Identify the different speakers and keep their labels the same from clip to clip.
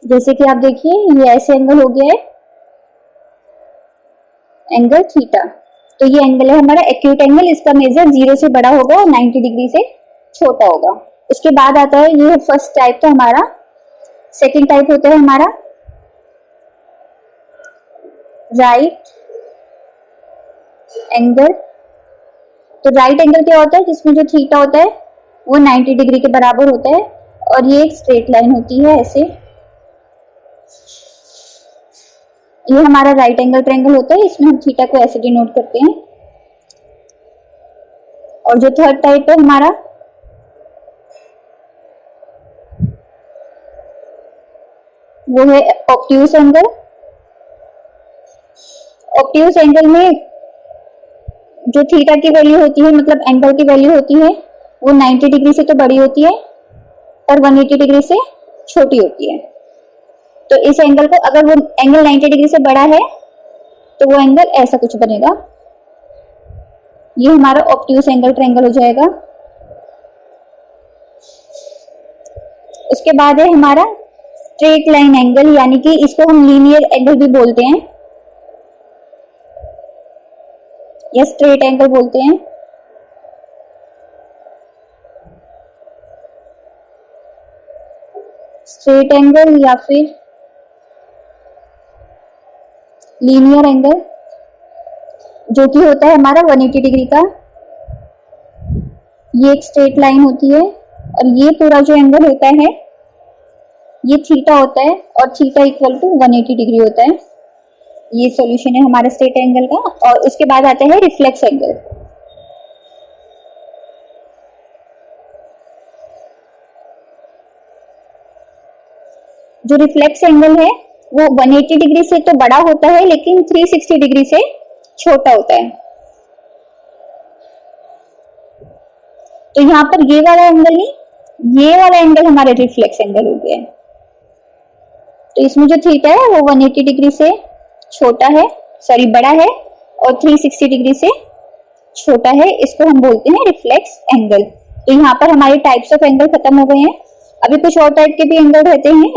Speaker 1: जैसे कि आप देखिए ये ऐसे एंगल हो गया है, एंगल थीटा। तो ये एंगल है हमारा एक्यूट एंगल, इसका मेजर 0 से बड़ा होगा और 90 डिग्री से छोटा होगा। उसके बाद आता है, ये फर्स्ट टाइप था हमारा। सेकंड टाइप होता है हमारा राइट एंगल। तो राइट एंगल क्या होता है, जिसमें जो थीटा होता है वो 90 डिग्री के बराबर होता है और ये एक स्ट्रेट लाइन होती है ऐसे। ये हमारा राइट एंगल ट्रायंगल होता है, इसमें हम थीटा को ऐसे डिनोट करते हैं। और जो थर्ड टाइप है हमारा वो है ऑब्ट्यूज एंगल। ऑब्ट्यूज एंगल में जो थीटा की वैल्यू होती है, मतलब एंगल की वैल्यू होती है, वो 90 डिग्री से तो बड़ी होती है और 180 डिग्री से छोटी होती है। तो इस एंगल को, अगर वो एंगल 90 डिग्री से बड़ा है तो वो एंगल ऐसा कुछ बनेगा, ये हमारा ऑब्ट्यूज एंगल ट्रायंगल हो जाएगा। उसके बाद है हमारा स्ट्रेट लाइन एंगल, यानी कि इसको हम लीनियर एंगल भी बोलते हैं या स्ट्रेट एंगल बोलते हैं। स्ट्रेट एंगल या फिर लीनियर एंगल, जो कि होता है हमारा 180 डिग्री का। ये एक स्ट्रेट लाइन होती है और ये पूरा जो एंगल होता है ये थीटा होता है और थीटा इक्वल टू 180 डिग्री होता है। ये सॉल्यूशन है हमारा स्ट्रेट एंगल का। और उसके बाद आता है रिफ्लेक्स एंगल। जो रिफ्लेक्स एंगल है वो 180 डिग्री से तो बड़ा होता है लेकिन 360 डिग्री से छोटा होता है। तो यहाँ पर ये वाला एंगल नहीं, ये वाला एंगल हमारा रिफ्लेक्स एंगल हो गया है। तो इसमें जो थीटा है वो 180 डिग्री से छोटा है, सॉरी बड़ा है, और 360 डिग्री से छोटा है। इसको हम बोलते हैं रिफ्लेक्स एंगल। तो यहाँ पर हमारे टाइप्स ऑफ एंगल खत्म हो गए हैं। अभी कुछ और टाइप के भी एंगल रहते हैं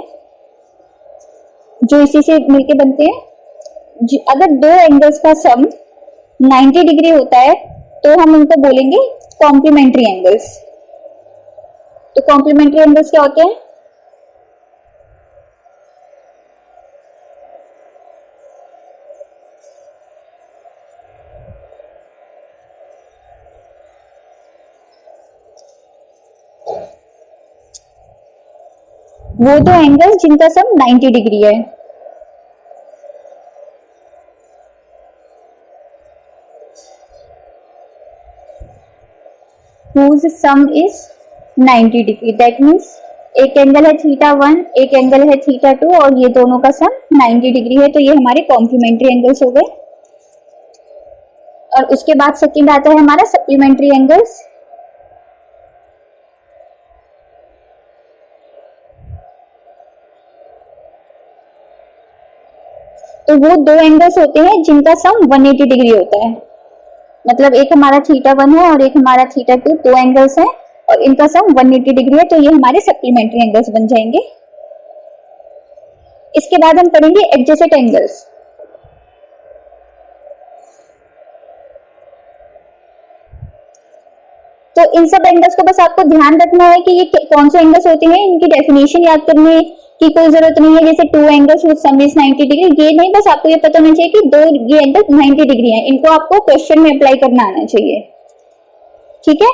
Speaker 1: जो इसी से मिलके बनते हैं। अगर दो एंगल्स का सम 90 डिग्री होता है तो हम उनको बोलेंगे कॉम्प्लीमेंट्री एंगल्स। तो कॉम्प्लीमेंट्री एंगल्स क्या होते हैं? वो दो एंगल्स जिनका सम 90 डिग्री है। whose sum is 90 degree. That means एक एंगल है θ1, एक एंगल है θ2 और ये दोनों का सम 90 डिग्री है। तो ये हमारे कॉम्प्लीमेंट्री एंगल्स हो गए। और उसके बाद सेकंड आता है हमारा सप्लीमेंट्री एंगल्स। तो वो दो एंगल्स होते हैं जिनका सम 180 डिग्री होता है। मतलब एक हमारा θ1 है और एक हमारा θ2, दो एंगल्स हैं और इनका सम 180 डिग्री है। तो ये हमारे सप्लीमेंट्री एंगल्स बन जाएंगे। इसके बाद हम पढ़ेंगे एडजेसेंट एंगल्स। तो इन सब एंगल्स को बस आपको ध्यान रखना है कि ये कौन से एंगल्स होते हैं, इनकी डेफिनेशन याद करने की कोई जरूरत नहीं है। जैसे two angles with some is 90 degree, ये नहीं, बस आपको ये पता होना चाहिए कि दो ये एंगल 90 डिग्री हैं। इनको आपको क्वेश्चन में अप्लाई करना आना चाहिए, ठीक है।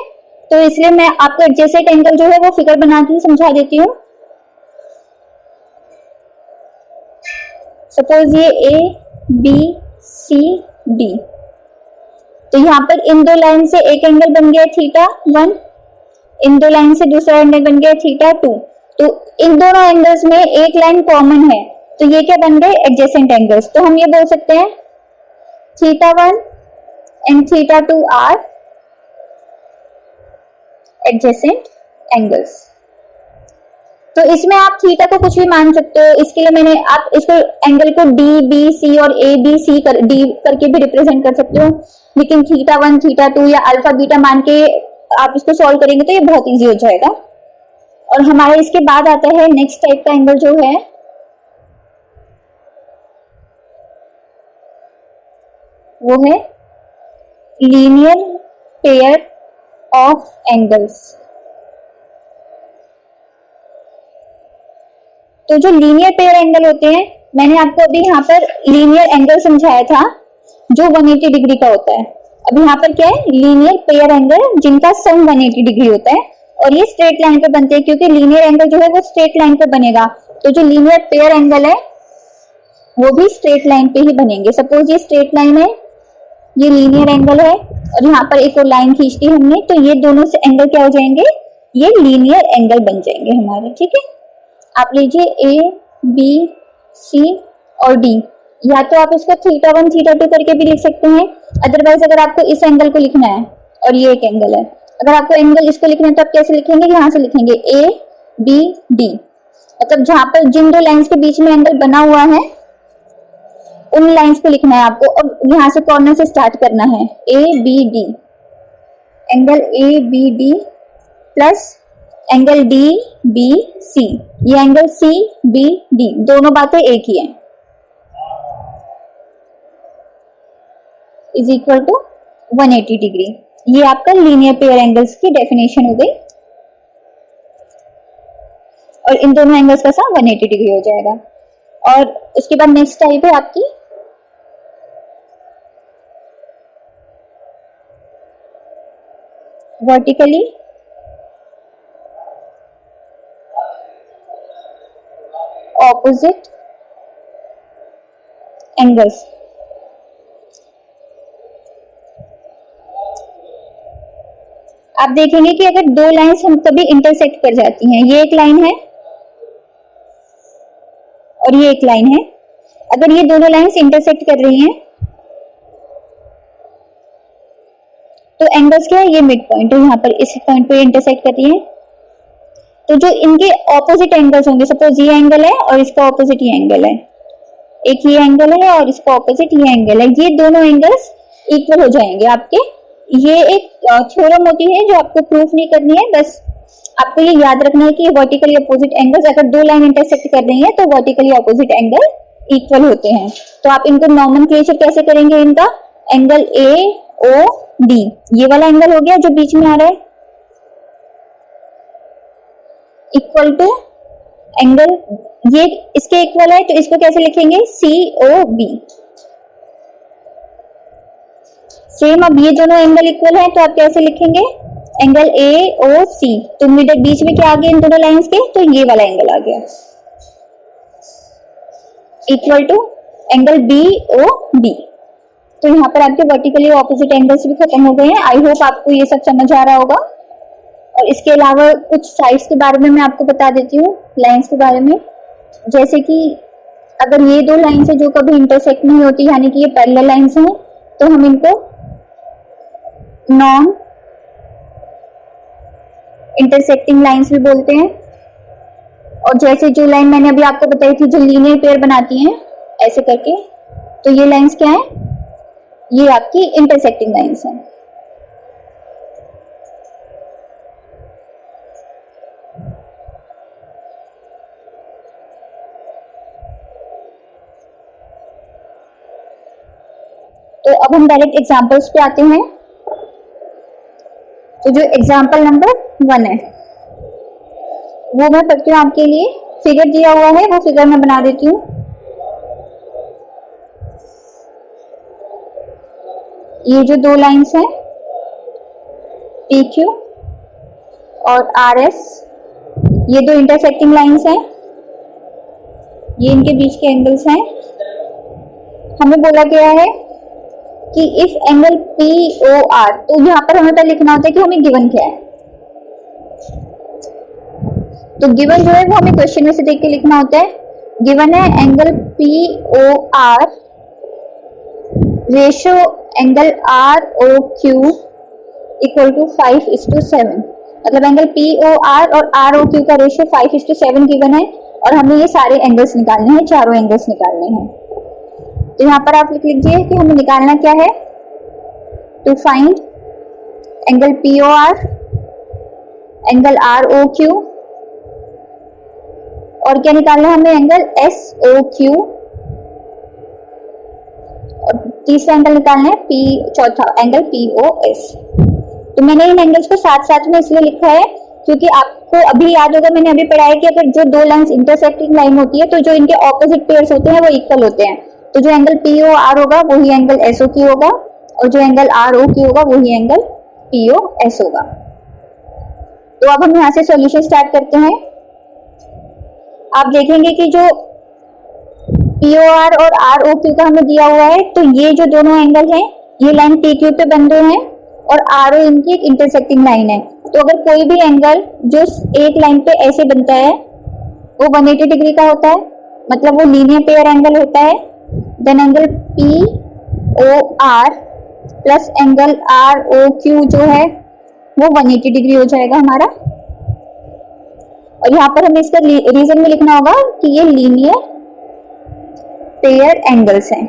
Speaker 1: तो इसलिए मैं आपको एडजेसेंट एंगल जो है वो फिगर बना के समझा देती हूँ। सपोज ये ए बी सी डी, तो यहाँ पर इन दो लाइन से एक एंगल बन गया θ1, इन दो लाइन से दूसरा एंगल बन गया θ2। तो इन दोनों एंगल्स में एक लाइन कॉमन है, तो ये क्या बन गए? Adjacent angles. तो हम ये बोल सकते हैं θ1 एंड θ2 आर एडजेसेंट एंगल्स। तो इसमें आप थीटा को कुछ भी मान सकते हो। इसके लिए मैंने, आप इसको एंगल को डी बी सी और ए बी सी कर डी करके भी रिप्रेजेंट कर सकते हो, लेकिन θ1 θ2 या अल्फा बीटा मान के आप इसको सॉल्व करेंगे तो ये बहुत इजी हो जाएगा। और हमारे इसके बाद आता है नेक्स्ट टाइप का एंगल जो है वो है लीनियर पेयर ऑफ एंगल्स। तो जो लीनियर पेयर एंगल होते हैं, मैंने आपको अभी यहाँ पर लीनियर एंगल समझाया था जो 180 डिग्री का होता है। अब यहाँ पर क्या है, लीनियर पेयर एंगल जिनका सम 180 डिग्री होता है और ये स्ट्रेट लाइन पे बनते हैं, क्योंकि लीनियर एंगल जो है वो स्ट्रेट लाइन पे बनेगा। तो जो लीनियर पेयर एंगल है वो भी स्ट्रेट लाइन पे ही बनेंगे। सपोज ये स्ट्रेट लाइन है, ये लीनियर एंगल है और यहाँ पर एक और लाइन खींच दी हमने, तो ये दोनों से एंगल क्या हो जाएंगे, ये लीनियर एंगल बन जाएंगे हमारे। ठीक है, आप लीजिए ए बी सी और डी, या तो आप इसको θ1 θ2 करके भी लिख सकते हैं। अदरवाइज अगर आपको इस एंगल को लिखना है और ये एक एंगल है, अगर आपको एंगल इसको लिखना है तो आप कैसे लिखेंगे, यहां से लिखेंगे ए बी डी। मतलब जहां पर जिन दो लाइंस के बीच में एंगल बना हुआ है उन लाइंस को लिखना है आपको, और यहाँ से कॉर्नर से स्टार्ट करना है, A B D, angle A B D plus angle D B C, ये एंगल सी बी डी, दोनों बातें एक ही हैं, इज इक्वल टू 180 डिग्री। ये आपका लीनियर पेयर एंगल्स की डेफिनेशन हो गई, और इन दोनों एंगल्स का सम 180 डिग्री हो जाएगा। और उसके बाद नेक्स्ट टाइप है आपकी वर्टिकली ऑपोजिट एंगल्स। आप देखेंगे कि अगर दो लाइंस हम कभी इंटरसेक्ट कर जाती हैं, ये एक लाइन है और ये एक लाइन है, अगर ये दोनों लाइंस इंटरसेक्ट कर रही हैं तो एंगल्स क्या है, ये मिड पॉइंट है, यहाँ पर इस पॉइंट पे इंटरसेक्ट कर रही है। तो जो इनके ऑपोजिट एंगल्स होंगे, सपोज ये एंगल है और इसका ऑपोजिट ये एंगल है, एक ये एंगल है और इसका ऑपोजिट ये एंगल है, ये दोनों एंगल्स इक्वल हो जाएंगे आपके। ये एक थ्योरम होती है जो आपको प्रूफ नहीं करनी है, बस आपको ये याद रखना है कि वर्टिकली अपोजिट एंगल्स, अगर दो लाइन इंटरसेक्ट कर रही है तो वर्टिकली अपोजिट एंगल इक्वल होते हैं। तो आप इनको नॉमेनक्लेचर कैसे करेंगे इनका, एंगल ए ओ डी, ये वाला एंगल हो गया जो बीच में आ रहा है, इक्वल टू एंगल, ये इसके इक्वल है तो इसको कैसे लिखेंगे, सी ओ बी। सेम अब ये दोनों एंगल इक्वल है तो आप कैसे लिखेंगे, एंगल ए ओ सी, तो मिडल बीच में क्या आ गया इन दोनों लाइंस के, तो ये वाला एंगल आ गया, equal to angle B O D. तो यहाँ पर आपके वर्टिकली ऑपोजिट एंगल्स भी खत्म हो गए हैं। आई होप आपको ये सब समझ आ रहा होगा। और इसके अलावा कुछ साइड्स के बारे में मैं आपको बता देती हूँ, लाइंस के बारे में। जैसे कि अगर ये दो लाइंस है जो कभी इंटरसेक्ट नहीं होती, यानी कि ये पैरेलल लाइंस हैं, तो हम इनको नॉन इंटरसेक्टिंग लाइंस भी बोलते हैं। और जैसे जो लाइन मैंने अभी आपको बताई थी जो लीनियर पेयर बनाती हैं ऐसे करके, तो ये लाइंस क्या है, ये आपकी इंटरसेक्टिंग लाइंस हैं। तो अब हम डायरेक्ट एग्जांपल्स पे आते हैं। तो जो एग्जांपल नंबर 1 है वो मैं करती हूँ आपके लिए, फिगर दिया हुआ है वो फिगर मैं बना देती हूँ। ये जो दो लाइंस हैं PQ और RS, ये दो इंटरसेक्टिंग लाइंस हैं, ये इनके बीच के एंगल्स हैं। हमें बोला गया है कि इफ एंगल POR, तो यहाँ पर हमें पहले लिखना होता है कि हमें गिवन क्या है। तो गिवन जो है वो हमें क्वेश्चन में से देख के लिखना होता है। गिवन है angle POR ratio angle ROQ equal to 5:7, मतलब एंगल POR और ROQ का रेशियो 5:7 गिवन है और हमें ये सारे एंगल्स निकालने हैं, चारों एंगल्स निकालने हैं। तो यहाँ पर आप लिख लीजिए कि हमें निकालना क्या है, to find angle POR, angle ROQ और क्या निकालना है हमें, एंगल SOQ। और तीसरा एंगल निकालना है पी, चौथा एंगल पीओएस। तो मैंने इन एंगल्स को साथ साथ में इसलिए लिखा है क्योंकि आपको अभी याद होगा, मैंने अभी पढ़ा है कि अगर जो दो लाइंस इंटरसेक्टिंग लाइन होती है तो जो इनके ऑपोजिट पेयर्स होते हैं वो इक्वल होते हैं। तो जो एंगल पीओ आर होगा वही एंगल एसओ की होगा, और जो एंगल आर ओ की होगा वही एंगल पीओ एस होगा। तो अब हम यहां से सॉल्यूशन स्टार्ट करते हैं। आप देखेंगे कि जो पीओ आर और आर ओ क्यू का हमें दिया हुआ है, तो ये जो दोनों एंगल हैं ये लाइन पी क्यू पे बन रहे हैं और आर ओ इनकी एक इंटरसेक्टिंग लाइन है। तो अगर कोई भी एंगल जो एक लाइन पे ऐसे बनता है वो 180 डिग्री का होता है, मतलब वो लीनियर पेयर एंगल होता है। Then angle P O R plus angle R O Q जो है वो 180 डिग्री हो जाएगा हमारा। और यहाँ पर हमें इसका रीजन में लिखना होगा कि ये लीनियर पेयर एंगल्स हैं।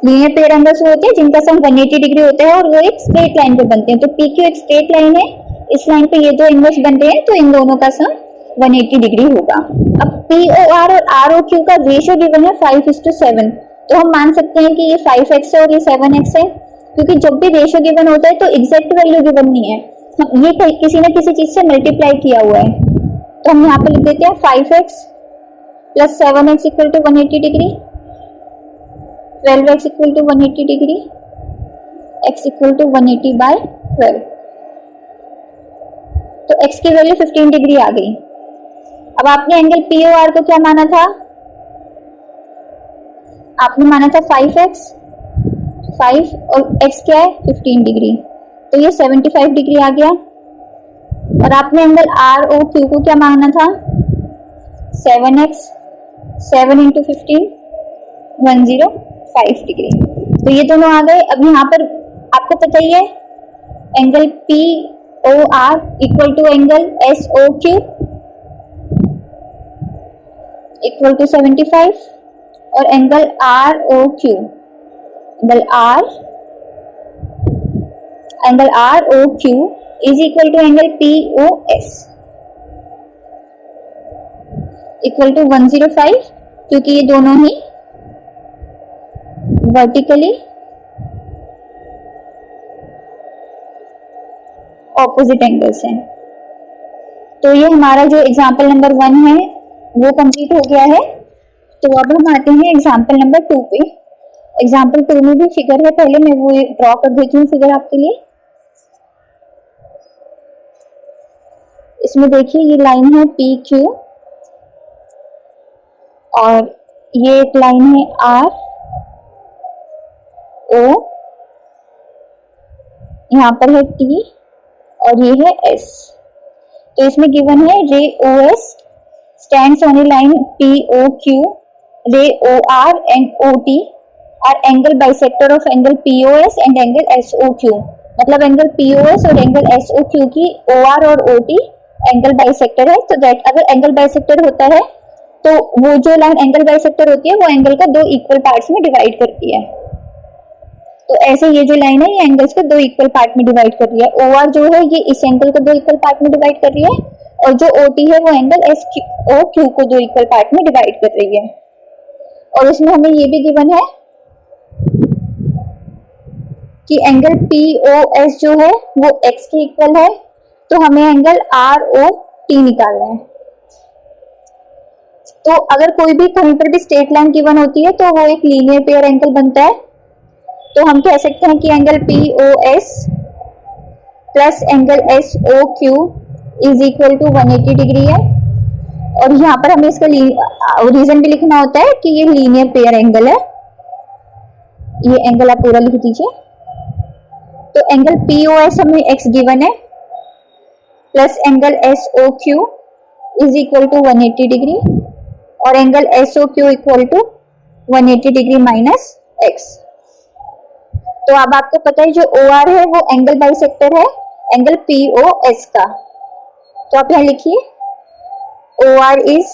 Speaker 1: लीनियर पेयर एंगल्स होते हैं जिनका सम 180 डिग्री होता है और वो एक स्ट्रेट लाइन पे बनते हैं। तो पी क्यू एक स्ट्रेट लाइन है, इस लाइन पे ये दो एंगल्स बनते हैं तो इन दोनों का सम 180 डिग्री होगा। अब पी ओ आर और आर ओ क्यू का रेशियो गिवन है 5:7, तो हम मान सकते हैं कि ये 5x है और ये 7x है, क्योंकि जब भी रेशियो गिवन होता है तो एग्जैक्ट वैल्यू गिवन नहीं है, हम ये किसी न किसी चीज से मल्टीप्लाई किया हुआ है। तो हम यहाँ पे लिख देते हैं 5x plus 7x equal to 180 degree, 12x equal to 180 degree, x equal to 180 by 12। तो x की वैल्यू 15 डिग्री आ गई। अब आपने एंगल POR को क्या माना था? आपने माना था 5x, 5 और x क्या है 15 डिग्री, तो ये 75 डिग्री आ गया। और आपने एंगल ROQ को क्या माना था? 7x, 7 into 15, 105 degree. तो ये दोनों आ गए। अब यहाँ पर आपको पता ही है angle POR equal to angle SOQ equal to 75 और angle ROQ, angle ROQ is equal to angle POS equal to 105, क्योंकि ये दोनों ही वर्टिकली ऑपोजिट एंगल्स हैं। तो ये हमारा जो एग्जाम्पल नंबर 1 है वो कंप्लीट हो गया है। तो अब हम आते हैं एग्जाम्पल नंबर 2 पे। एग्जाम्पल 2 में भी फिगर है, पहले मैं वो ड्रॉ कर देती हूँ फिगर आपके लिए। इसमें देखिए ये लाइन है PQ और ये एक लाइन है RO, यहाँ पर है T और ये है S। तो इसमें गिवन है रे OS stands on a line POQ, ray OR and OT are angle bisector of angle POS and angle SOQ। मतलब एंगल POS और एंगल SOQ की OR और OT एंगल बाइसेक्टर है। तो दैट अगर एंगल बाइसेक्टर होता है तो वो जो लाइन एंगल बाइसेक्टर होती है वो एंगल को दो इक्वल पार्ट्स में डिवाइड करती है। तो ऐसे ये जो लाइन है ये एंगल्स को दो इक्वल पार्ट में डिवाइड कर रही है। OR जो है ये इस एंगल को दो इक्वल पार्ट में डिवाइड कर रही है और जो OT है वो एंगल SOQ को दो इक्वल पार्ट में डिवाइड कर रही है। और इसमें हमें ये भी गिवन है कि एंगल POS जो है वो x के इक्वल है, तो हमें एंगल ROT निकालना है। तो अगर कोई भी कहीं पर भी स्ट्रेट लाइन गिवन होती है तो वो एक लीनियर पेयर एंगल बनता है। तो हम कह सकते हैं कि angle POS plus angle SOQ is equal to 180 degree है। और यहाँ पर हमें इसका रीजन भी लिखना होता है कि ये लीनियर पेयर एंगल है। ये एंगल आप पूरा लिख दीजिए। तो एंगल POS हमें x गिवन है plus angle SOQ is equal to 180 degree और angle SOQ equal to 180 degree minus x। तो अब आपको पता है जो OR है वो एंगल बाइसेक्टर है एंगल POS का। तो आप यहाँ लिखिए OR is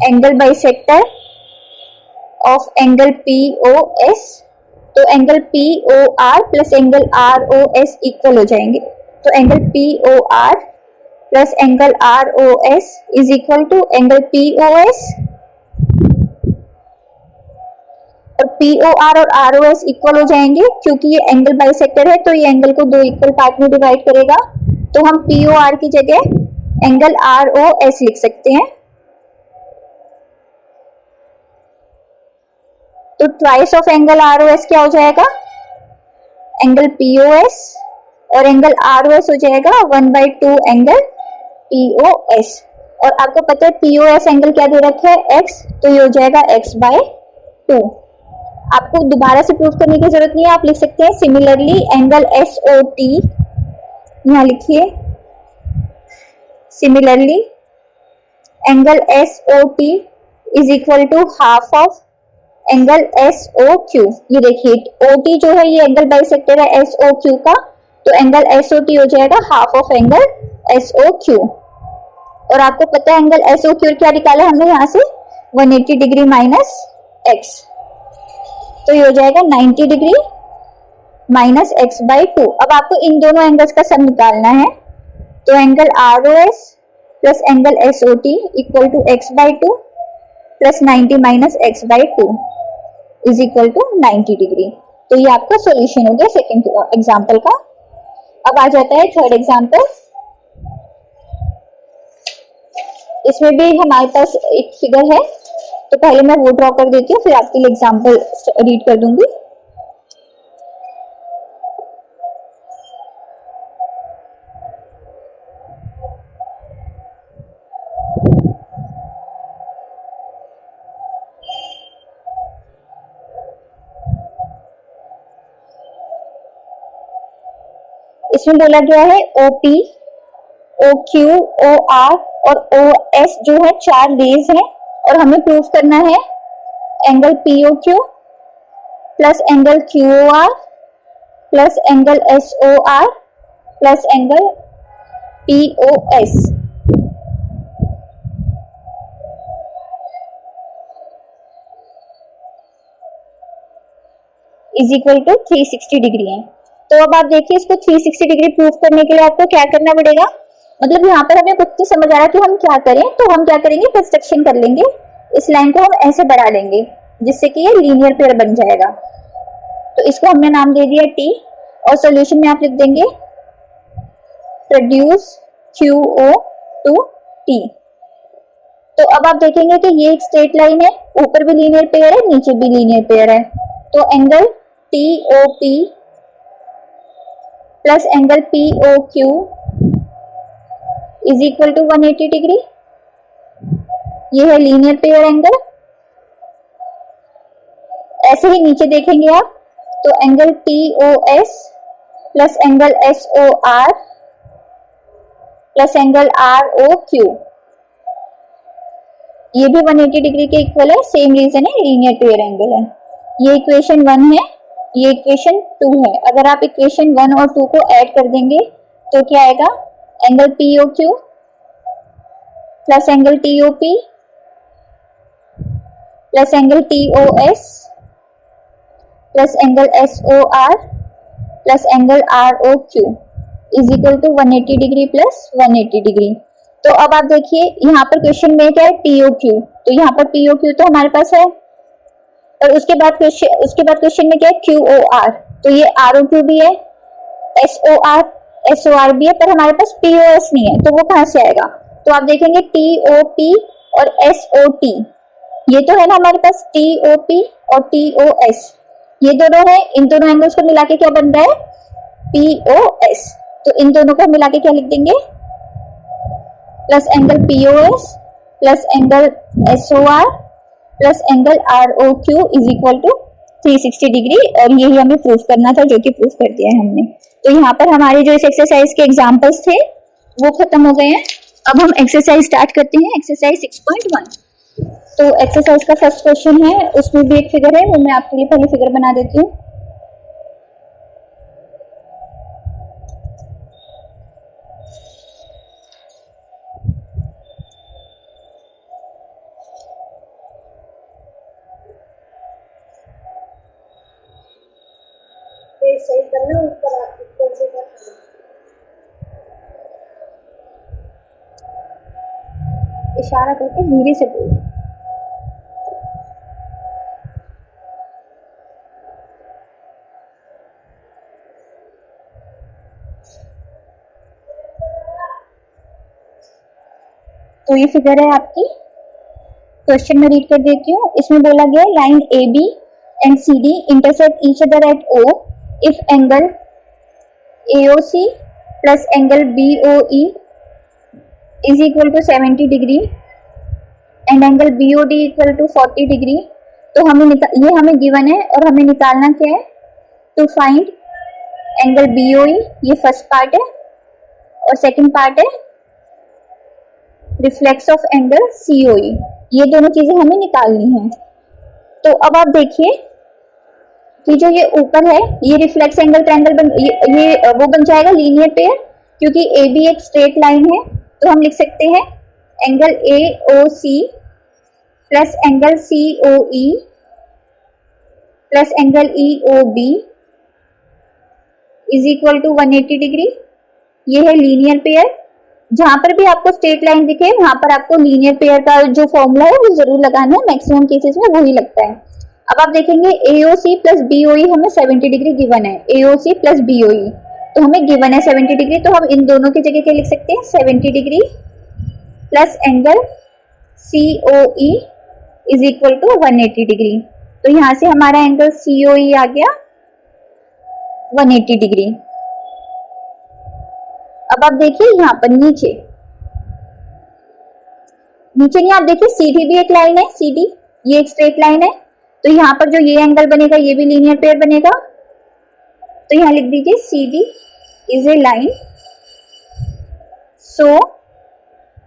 Speaker 1: angle bisector of angle POS। तो angle POR plus angle ROS equal हो जाएंगे। तो angle POR plus angle ROS is equal to angle POS। और POR और ROS इक्वल हो जाएंगे, क्योंकि ये एंगल बाइसेक्टर है तो ये एंगल को दो इक्वल पार्ट में डिवाइड करेगा। तो हम POR की जगह एंगल ROS लिख सकते हैं। तो ट्वाइस ऑफ एंगल ROS क्या हो जाएगा, एंगल POS, और एंगल ROS हो जाएगा 1/2 एंगल POS। और आपको पता है POS एंगल क्या दे रखा है, x, तो ये हो जाएगा x/2। आपको दोबारा से प्रूफ करने की जरूरत नहीं है, आप लिख सकते हैं सिमिलरली एंगल SOT, यहां लिखिए similarly angle SOT is equal to half of angle SOQ। ये देखिए OT जो है ये एंगल बाइसेक्टर है SOQ का, तो एंगल SOT हो जाएगा हाफ ऑफ एंगल SOQ। और आपको पता है एंगल SOQ क्या निकाला हमने यहाँ से, 180 डिग्री माइनस x, तो ये हो जाएगा 90 डिग्री माइनस x/2। अब आपको इन दोनों एंगल्स का सम निकालना है, तो angle ROS plus angle SOT equal to x/2 plus 90 minus x/2 is equal to 90 degree. तो ये आपका सॉल्यूशन हो गया सेकंड एग्जांपल का। अब आ जाता है थर्ड एग्जांपल। इसमें भी हमारे पास एक फिगर है, तो पहले मैं वो ड्रॉ कर देती हूँ, फिर आपके लिए एग्जांपल रीड कर दूंगी। इसमें बोला गया है OP, OQ, OR और OS जो है चार रेज हैं, और हमें प्रूफ करना है angle POQ plus angle QOR plus angle SOR plus angle POS is equal to 360 degree है। तो अब आप देखिए इसको 360 डिग्री प्रूफ करने के लिए आपको क्या करना पड़ेगा, मतलब यहाँ पर हमें कुछ नहीं समझ आ रहा कि हम क्या करें, तो हम क्या करेंगे, कंस्ट्रक्शन कर लेंगे। इस लाइन को हम ऐसे बढ़ा लेंगे जिससे कि ये लीनियर पेयर बन जाएगा। तो इसको हमने नाम दे दिया T, और सॉल्यूशन में आप लिख देंगे प्रोड्यूस QO टू T। तो अब आप देखेंगे कि ये एक स्ट्रेट लाइन है, ऊपर भी लीनियर पेयर है, नीचे भी लीनियर पेयर है। तो angle TOP plus angle POQ is equal to 180 degree. ये है लीनियर पेयर एंगल। ऐसे ही नीचे देखेंगे आप, तो angle TOS plus angle SOR plus angle ROQ ये भी 180 डिग्री के इक्वल है। सेम रीजन है, लीनियर पेयर एंगल है। ये इक्वेशन 1 है, ये इक्वेशन 2 है। अगर आप इक्वेशन 1 और 2 को ऐड कर देंगे तो क्या आएगा, angle POQ plus angle TOP plus angle TOS plus angle SOR plus angle ROQ is equal to 180 degree plus 180 degree. तो अब आप देखिए यहाँ पर क्वेश्चन में क्या है, POQ, तो यहाँ पर POQ तो हमारे पास है, और उसके बाद क्वेश्चन में क्या है, QOR, तो ये ROQ भी है, SOR भी है, पर हमारे पास POS नहीं है, तो वो कहां से आएगा। तो आप देखेंगे TOP और SOT, ये तो है ना हमारे पास TOP और TOS, ये दोनों है, इन दोनों एंगल्स को मिला के क्या बन रहा है, POS। तो इन दोनों को मिला के क्या लिख देंगे, plus angle POS plus angle SOR plus angle ROQ is equal to 360 degree. और यही हमें प्रूफ करना था, जो कि प्रूफ कर दिया है हमने। तो यहाँ पर हमारे जो इस एक्सरसाइज के एग्जांपल्स थे वो खत्म हो गए हैं। अब हम एक्सरसाइज स्टार्ट करते हैं, एक्सरसाइज 6.1। तो एक्सरसाइज का फर्स्ट क्वेश्चन है, उसमें भी एक फिगर है, वो मैं आपके लिए पहले फिगर बना देती हूँ।
Speaker 2: सही करना, ऊपर इक्वल से करना।
Speaker 1: इशारा करके धीरे से बोलो। तो ये फिगर है आपकी, क्वेश्चन में रीड कर देती हूँ। इसमें बोला गया line A B and C D intersect each other at O if angle AOC plus angle BOE is equal to 70 degree and angle BOD equal to 40 degree. तो ये हमें गिवन है और हमें निकालना क्या है, टू फाइंड एंगल BOE, ये फर्स्ट पार्ट है, और सेकंड पार्ट है रिफ्लेक्स ऑफ एंगल COE। ये दोनों चीजें हमें निकालनी है। तो अब आप देखिए कि जो ये ऊपर है ये रिफ्लेक्स एंगल ट्रायंगल ये वो बन जाएगा लीनियर पेयर, क्योंकि AB एक स्ट्रेट लाइन है। तो हम लिख सकते हैं angle AOC plus angle COE plus angle EOB is equal to 180 degree. ये है लीनियर पेयर। जहां पर भी आपको स्ट्रेट लाइन दिखे वहां पर आपको लीनियर पेयर का जो फॉर्मूला है वो जरूर लगाना है, मैक्सिमम केसेस में वही लगता है। अब आप देखेंगे AOC प्लस BOE हमें 70 डिग्री गिवन है, AOC प्लस BOE तो हमें गिवन है 70 डिग्री। तो हम इन दोनों की जगह क्या लिख सकते हैं, 70 degree plus angle COE is equal to 180 degree. तो यहां से हमारा एंगल COE आ गया 180 डिग्री। अब आप देखिए यहाँ पर नीचे नहीं, आप देखिए CD भी एक लाइन है, CD ये एक स्ट्रेट लाइन है। तो यहाँ पर जो ये एंगल बनेगा ये भी लीनियर पेयर बनेगा। तो यहाँ लिख दीजिए CD is a line, so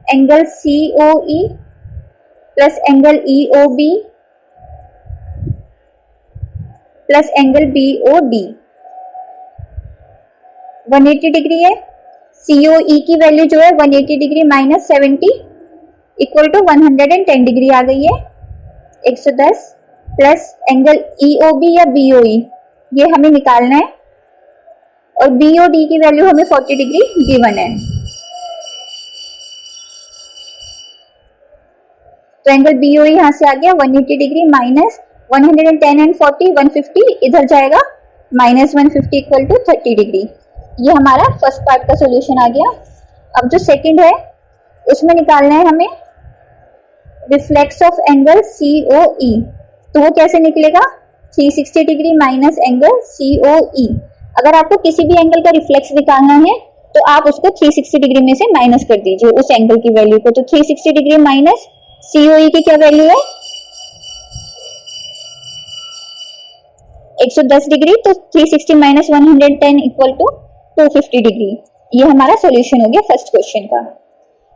Speaker 1: angle COE plus angle EOB plus angle BOD 180 degree है। COE की वैल्यू जो है 180 degree minus 70 equal to 110 degree आ गई है, 110 प्लस एंगल EOB या BOE ये हमें निकालना है, और BOD की वैल्यू हमें 40 डिग्री गिवन है। तो एंगल BOE यहां से आ गया 180 डिग्री माइनस 110 एंड 40 150 इधर जाएगा, माइनस 150 इक्वल टू 30 डिग्री। ये हमारा फर्स्ट पार्ट का सॉल्यूशन आ गया। अब जो सेकंड है उसमें निकालना है हमें रिफ्लेक्स ऑफ एंगल COE। तो वो कैसे निकलेगा, 360 डिग्री माइनस एंगल COE। अगर आपको किसी भी एंगल का रिफ्लेक्स निकालना है तो आप उसको 360 डिग्री में से माइनस कर दीजिए उस एंगल की वैल्यू को। तो 360 डिग्री माइनस COE की क्या वैल्यू है, 110 डिग्री। तो 360 माइनस 110 इक्वल टू 250 डिग्री। ये हमारा सॉल्यूशन हो गया फर्स्ट क्वेश्चन का।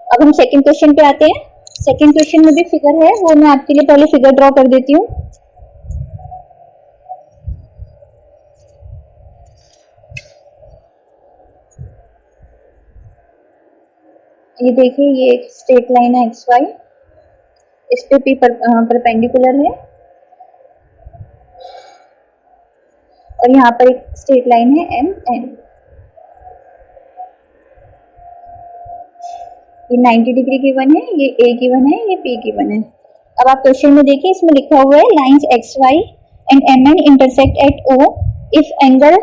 Speaker 1: अब हम सेकंड क्वेश्चन पे आते हैं। सेकंड क्वेश्चन में भी फिगर है, वो मैं आपके लिए पहले फिगर ड्रॉ कर देती हूँ। ये देखिए ये एक स्ट्रेट लाइन है XY, इस पे भी परपेंडिकुलर है, और यहाँ पर एक स्ट्रेट लाइन है MN। ये 90 डिग्री गिवन है, ये A गिवन है, ये P गिवन है। अब आप क्वेश्चन में देखिए इसमें लिखा हुआ है lines XY and MN intersect at O if angle,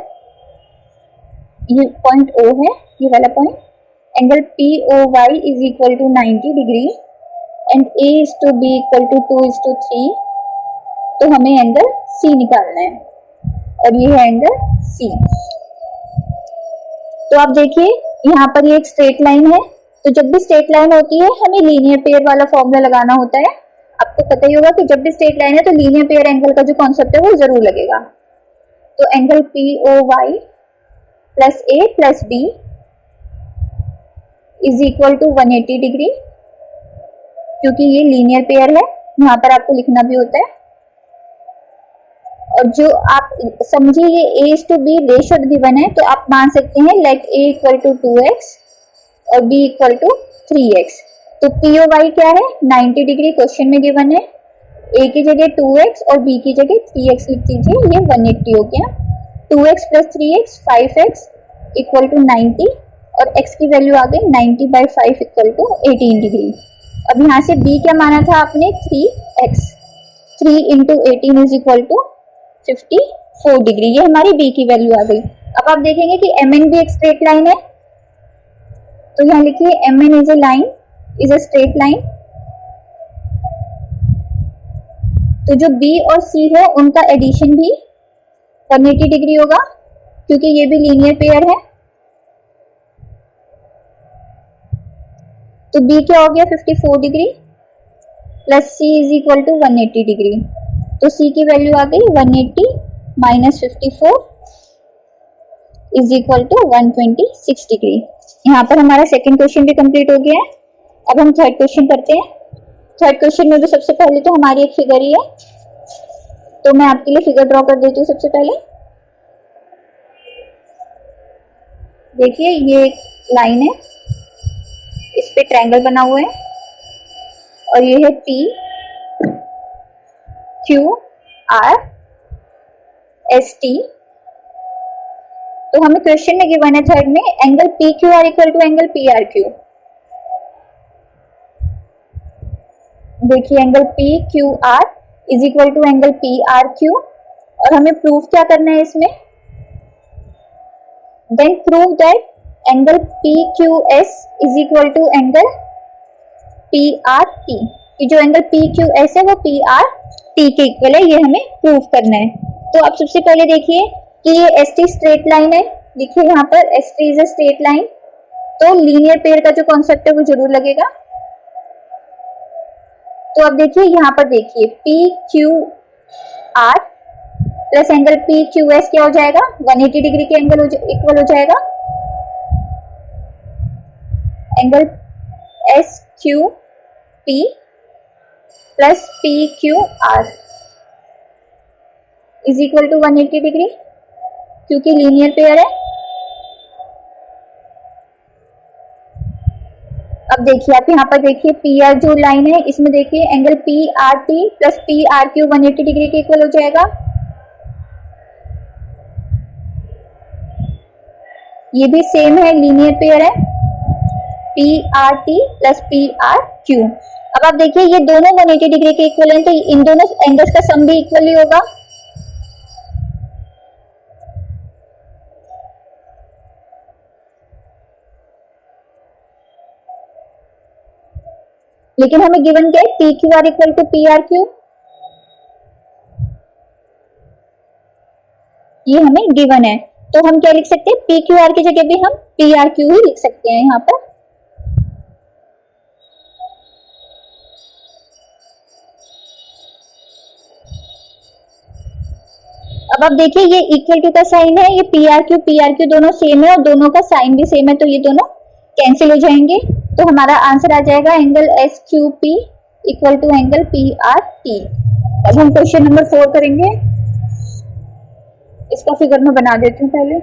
Speaker 1: ये पॉइंट O है, ये वाला point, angle POY is equal to 90 degree and A is to B equal to 2:3। तो हमें एंगल C निकालना है, और ये है एंगल C। तो आप देखिए यहाँ पर ये एक स्ट्रेट लाइन है। तो जब भी स्ट्रेट लाइन होती है हमें लीनियर पेयर वाला फॉर्मूला लगाना होता है। आपको पता ही होगा कि जब भी स्ट्रेट लाइन है तो लीनियर पेयर एंगल का जो कॉन्सेप्ट है वो जरूर लगेगा। तो angle POY plus A plus B is equal to 180 degree, क्योंकि ये लीनियर पेयर है, यहाँ पर आपको लिखना भी होता है। और जो आप समझिए ये A:B रेशो गिवन है, तो आप मान सकते हैं late A equal to 2x और B इक्वल टू 3x। तो POY क्या है, 90 डिग्री क्वेश्चन में गिवन है। A की जगह 2x और B की जगह 3x लिख दीजिए, ये 180 हो गया। 2x plus 3x 5x equal to 90, और x की वैल्यू आ गई 90/5 इक्वल टू 18 डिग्री। अब यहाँ से B क्या माना था आपने, 3x, 3 into 18 is equal to 54 degree. ये हमारी B की वैल्यू आ गई। अब आप देखेंगे कि MN भी एक स्ट्रेट लाइन है, तो यहाँ लिखिए MN is a line is a straight line. तो जो B और C है उनका एडिशन भी 180 डिग्री होगा क्योंकि ये भी लीनियर पेयर है। तो B क्या हो गया 54 degree plus C is equal to 180 degree. तो C की वैल्यू आ गई 180 minus 54 is equal to 126 degree. यहाँ पर हमारा सेकेंड क्वेश्चन भी कंप्लीट हो गया है। अब हम थर्ड क्वेश्चन करते हैं। थर्ड क्वेश्चन में भी सबसे पहले तो हमारी एक फिगर ही है, तो मैं आपके लिए फिगर ड्रॉ कर देती हूँ। सबसे पहले देखिए ये एक लाइन है, इस पे ट्रायंगल बना हुआ है और ये है P Q R S T। तो हमें क्वेश्चन में गिवन है थर्ड में angle P Q R equal to angle P R Q. देखिए angle P Q R is equal to angle P R Q, और हमें प्रूफ क्या करना है इसमें, then prove that angle P Q S is equal to angle P R T. कि जो angle P Q S है वो पी आर टी के इक्वल है, ये हमें प्रूव करना है। तो अब सबसे पहले देखिए कि ये एस टी स्ट्रेट लाइन है। देखिए यहाँ पर S T is a straight line, तो लीनियर पेयर का जो कॉन्सेप्ट है वो जरूर लगेगा। तो अब देखिए यहाँ पर देखिए P Q are plus angle P Q S क्या हो जाएगा, 180 डिग्री के एंगल इक्वल हो जाएगा। Angle S Q P plus P Q R is equal to 180 degree क्योंकि लीनियर पेयर है। अब देखिए आप यहाँ पर देखिए पी आर जो लाइन है इसमें देखिए angle P R T plus P R Q 180 degree के इक्वल हो जाएगा। ये भी सेम है, लीनियर पेयर है, P R T plus P R Q. अब आप देखिए ये दोनों 180 डिग्री के इक्वल हैं, तो इन दोनों एंगल्स का सम भी इक्वल ही होगा। लेकिन हमें गिवन क्या है, P Q R equal to P R Q, ये हमें गिवन है। तो हम क्या लिख सकते हैं, पी क्यू आर की जगह भी हम पी आर क्यू ही लिख सकते हैं यहाँ पर। अब आप देखिए ये इक्वल टू का साइन है, ये पी आर क्यू दोनों सेम है और दोनों का साइन भी सेम है, तो ये दोनों कैंसिल हो जाएंगे। तो हमारा आंसर आ जाएगा angle S Q P equal to angle P R T. अब हम क्वेश्चन नंबर 4 करेंगे। इसका फिगर मैं बना देती हूँ पहले।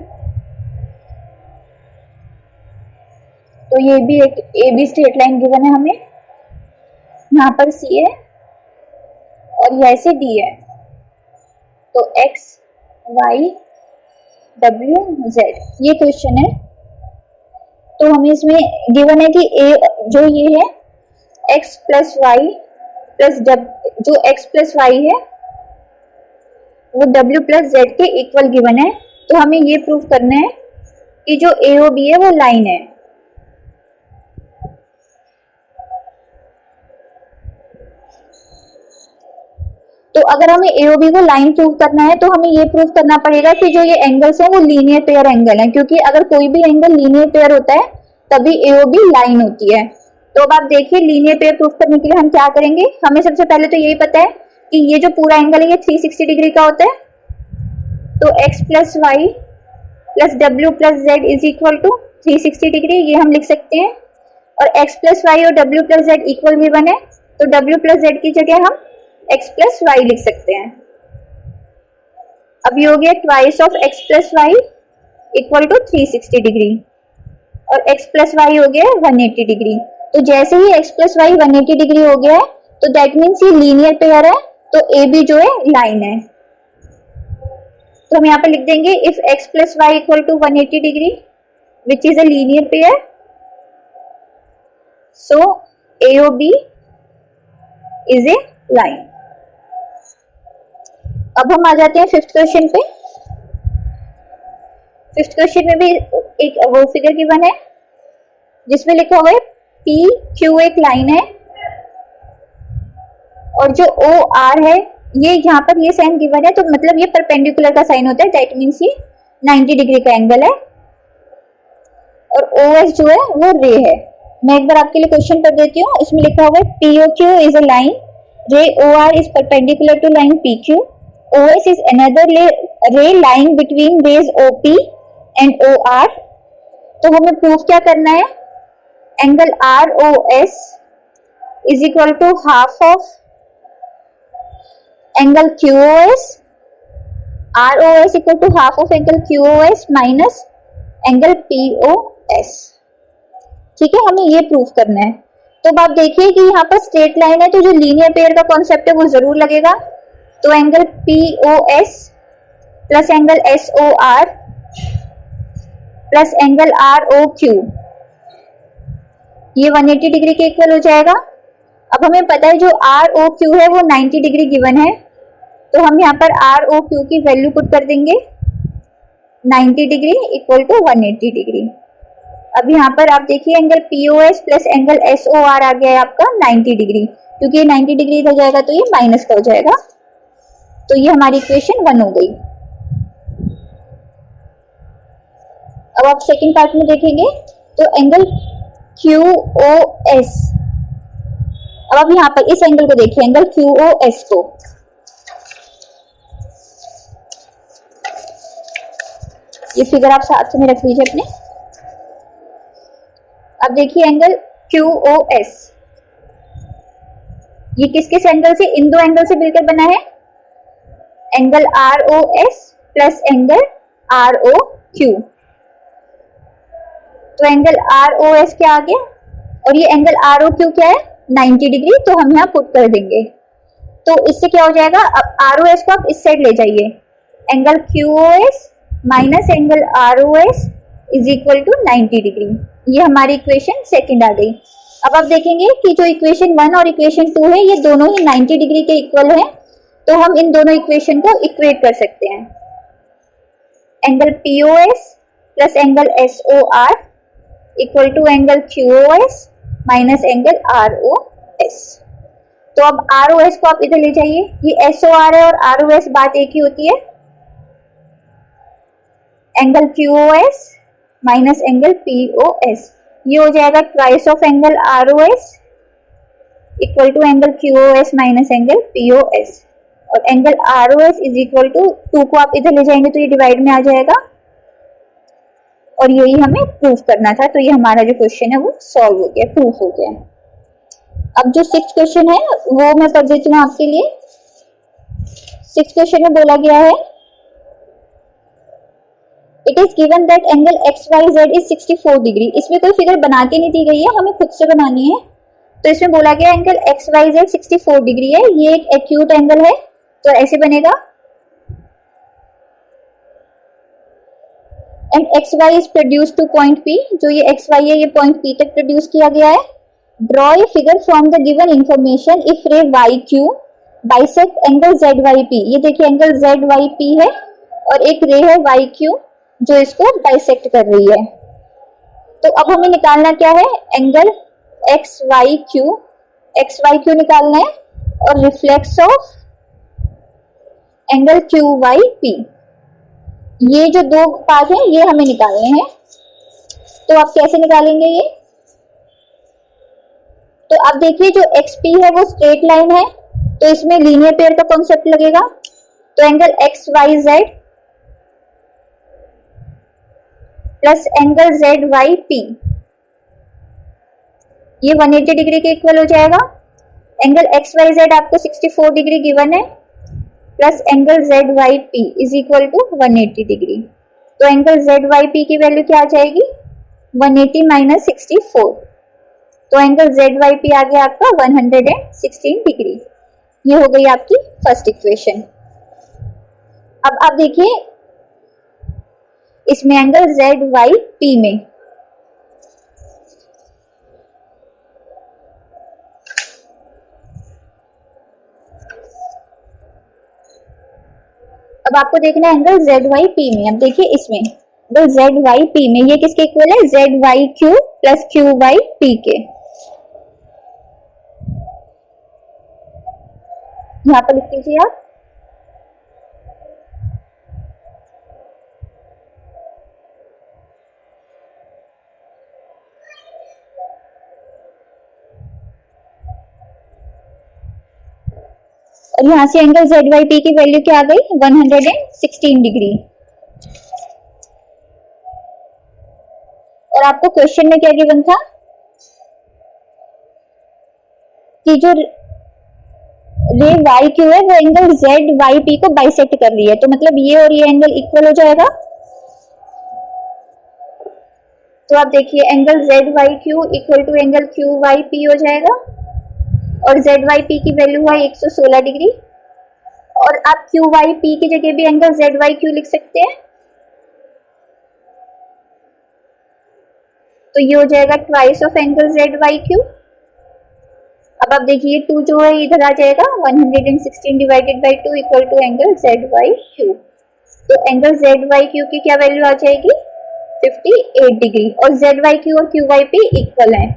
Speaker 1: तो ये भी एक A be straight line given है हमें, यहाँ पर सी है और यहाँ से डी है। तो एक्स वाई डब्ल्यू जेड ये क्वेश्चन है। तो हमें इसमें गिवन है कि ए जो ये है एक्स प्लस वाई प्लस जो एक्स प्लस वाई है वो डब्ल्यू प्लस जेड के इक्वल गिवन है। तो हमें ये प्रूव करना है कि जो ए ओ बी है वो लाइन है। तो अगर हमें एओबी को लाइन प्रूव करना है तो हमें ये प्रूव करना पड़ेगा कि जो ये एंगल्स हैं वो लीनियर पेयर एंगल हैं, क्योंकि अगर कोई भी एंगल लीनियर पेयर होता है तभी एओबी लाइन होती है। तो अब आप देखिए लीनियर पेयर प्रूव करने के लिए हम क्या करेंगे, हमें सबसे पहले तो यही पता है कि ये जो पूरा एंगल है ये 360 डिग्री का होता है। तो X plus Y plus W plus Z is equal to 360 degree, ये हम लिख सकते हैं। और एक्स प्लस वाई और W plus Z equal given है, तो डब्ल्यू प्लस जेड की जगह हम x प्लस वाई लिख सकते हैं। अब ये हो गया twice of x plus Y equal to 360 degree और x प्लस वाई हो गया 180 डिग्री। तो जैसे ही x प्लस वाई 180 डिग्री हो गया है तो दैट मीन्स ये लीनियर पेयर है, तो ए बी जो है लाइन है। तो हम यहाँ पे लिख देंगे if x plus Y equal to 180 degree which is a linear pair, so AOB is a line. अब हम आ जाते हैं फिफ्थ क्वेश्चन पे। फिफ्थ क्वेश्चन में भी एक वो फिगर गिवन है जिसमें लिखा हुआ है पी क्यू एक लाइन है और जो ओ आर है ये यहाँ पर ये साइन गिवन है, तो मतलब ये परपेंडिकुलर का साइन होता है, दैट मीन्स ये 90 डिग्री का एंगल है। और ओ एस जो है वो रे है। मैं एक बार आपके लिए क्वेश्चन कर देती हूँ। इसमें लिखा हुआ है P O Q is a line, ray O R is perpendicular to line P Q, O S is another ray line between rays O P and O R. तो हमें प्रूफ क्या करना है, angle R O S is equal to half of angle Q O S, R O S equal to half of angle Q O S minus angle P O S. ठीक है, हमें ये proof करना है। तो अब आप देखिए कि यहाँ पर स्ट्रेट लाइन है, तो जो लीनियर पेयर का कॉन्सेप्ट है वो जरूर लगेगा। तो angle P O S plus angle S O R plus angle R O Q, ये 180 डिग्री के इक्वल हो जाएगा। अब हमें पता है जो आर ओ क्यू है वो 90 डिग्री गिवन है, तो हम यहाँ पर आर ओ क्यू की वैल्यू पुट कर देंगे 90 डिग्री इक्वल टू 180 डिग्री। अब यहाँ पर आप देखिए angle P O S plus angle S O R आ गया है आपका 90 डिग्री, क्योंकि ये 90 डिग्री इधर जाएगा तो ये माइनस का हो जाएगा। तो ये हमारी इक्वेशन 1 हो गई। अब आप सेकंड पार्ट में देखेंगे तो एंगल क्यू ओ एस, अब आप यहाँ पर इस एंगल को देखिए, एंगल क्यू ओ एस को, ये फिगर आप साथ में रख लीजिए अपने। अब देखिए एंगल क्यू ओ एस, ये किस किस एंगल से, इन दो एंगल से मिलकर बना है, angle R O S plus angle R O Q. तो एंगल आर ओ एस क्या आ गया और ये एंगल आर ओ क्यू क्या है 90 डिग्री, तो हम यहाँ पुट कर देंगे। तो इससे क्या हो जाएगा, अब आर ओ एस को आप इस साइड ले जाइए, angle Q O S minus angle R O S is equal to 90 degree. ये हमारी इक्वेशन सेकंड आ गई। अब आप देखेंगे कि जो इक्वेशन 1 और इक्वेशन 2 है ये दोनों ही 90 डिग्री के इक्वल हैं, तो हम इन दोनों इक्वेशन को इक्वेट कर सकते हैं। Angle P O S plus angle S O R equal to angle Q O S minus angle R O S. तो अब आर ओ एस को आप इधर ले जाइए, ये एस ओ आर है और आर ओ एस बात एक ही होती है, angle Q O S minus angle P O S, ये हो जाएगा twice of angle R O S equal to angle Q O S minus angle P O S. और angle R O S is equal to 2 को आप इधर ले जाएंगे तो ये डिवाइड में आ जाएगा, और यही हमें प्रूफ करना था। तो ये हमारा जो क्वेश्चन है वो सॉल्व हो गया, प्रूफ हो गया। अब जो 6th क्वेश्चन है वो मैं कर देती हूँ आपके लिए। 6th क्वेश्चन में बोला गया है, it is given that angle X Y Z is 64 degree. इसमें कोई फिगर बना के नहीं दी गई है, हमें खुद से बनानी है। तो इसमें बोला गया angle X Y Z 64 degree है, ये एक एक्यूट एंगल है, तो ऐसे बनेगा। And X Y is produce to point P, जो ये एक्स वाई है ये पॉइंट पी तक प्रोड्यूस किया गया है। Draw a figure from the given information if ray Y Q bisect angle Z Y P. ये देखिए एंगल जेड वाई पी है और एक रे है वाई क्यू जो इसको बाइसेक्ट कर रही है। तो अब हमें निकालना क्या है, एंगल एक्स वाई क्यू निकालना है और reflex of angle Q Y P, ये जो दो पार्ट है ये हमें निकालने हैं। तो आप कैसे निकालेंगे ये, तो आप देखिए जो एक्स पी है वो स्ट्रेट लाइन है, तो इसमें लीनियर पेयर का कॉन्सेप्ट लगेगा। तो angle X Y Z plus angle Z Y P, ये 180 डिग्री के इक्वल हो जाएगा। एंगल एक्स वाई जेड आपको 64 डिग्री गिवन है plus angle Z Y P is equal to 180 degree. तो एंगल जेड वाई पी की वैल्यू क्या आ जाएगी, 180 माइनस 64, तो एंगल जेड वाई पी आ गया आपका 116 डिग्री। ये हो गई आपकी फर्स्ट इक्वेशन। अब आप देखिए इसमें एंगल जेड वाई पी में अब आपको देखना है एंगल जेड वाई पी में। अब देखिए इसमें एंगल जेड वाई पी में ये किसके इक्वल है, Z Y Q plus Q Y P के। यहाँ पर लिख दीजिए आप। और यहां से एंगल ZYP की वैल्यू क्या आ गई 116 डिग्री। और आपको क्वेश्चन में क्या गिवन था कि जो रे YQ है वो एंगल ZYP को बाइसेक्ट कर रही है, तो मतलब ये और ये एंगल इक्वल हो जाएगा। तो आप देखिए angle ZYQ equal to angle QYP हो जाएगा और ZYP की वैल्यू है 116 डिग्री। और आप QYP की जगह भी एंगल ZYQ लिख सकते हैं, तो ये हो जाएगा ट्वाइस ऑफ एंगल ZYQ। अब आप देखिए 2 जो है इधर आ जाएगा, 116 divided by 2 equal to angle ZYQ। तो एंगल ZYQ की क्या वैल्यू आ जाएगी 58 डिग्री। और ZYQ और QYP इक्वल है,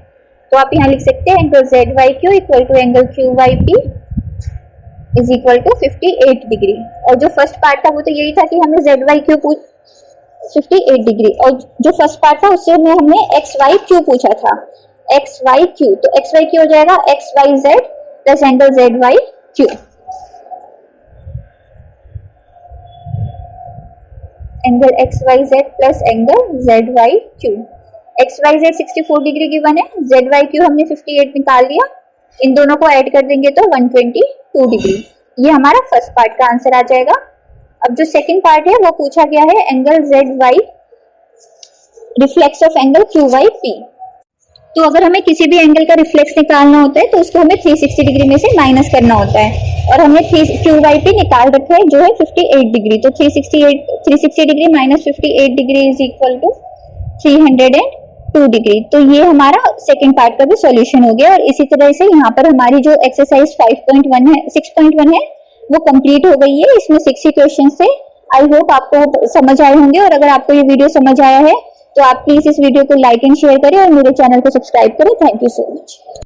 Speaker 1: तो आप यहाँ लिख सकते हैं angle ZYQ equal to angle QYP is equal to 58 degree. और जो फर्स्ट पार्ट था वो तो यही था कि हमें ZYQ 58 डिग्री, और जो फर्स्ट पार्ट था उससे हमने XYQ पूछा था, XYQ। तो XYQ हो जाएगा XYZ plus angle ZYQ। Angle XYZ plus angle ZYQ। XYZ 64 degree given है, ZYQ हमने 58 निकाल लिया, इन दोनों को ऐड कर देंगे तो 122 डिग्री। ये हमारा फर्स्ट पार्ट का आंसर आ जाएगा। अब जो सेकंड पार्ट है वो पूछा गया है angle ZY reflex of angle QYP। तो अगर हमें किसी भी एंगल का रिफ्लेक्स निकालना होता है तो उसको हमें 360 डिग्री में से माइनस करना होता है, और हमने QYP निकाल रखा है जो है 58 डिग्री। तो 360 degree minus 58 degree is equal to 302 degree. तो ये हमारा सेकंड पार्ट का भी सॉल्यूशन हो गया। और इसी तरह से यहाँ पर हमारी जो एक्सरसाइज 6.1 है वो कंप्लीट हो गई है। इसमें 60 क्वेश्चन थे। आई होप आपको समझ आए होंगे, और अगर आपको ये वीडियो समझ आया है तो आप प्लीज इस वीडियो को लाइक एंड शेयर करें और मेरे चैनल को सब्सक्राइब करें। Thank you so much.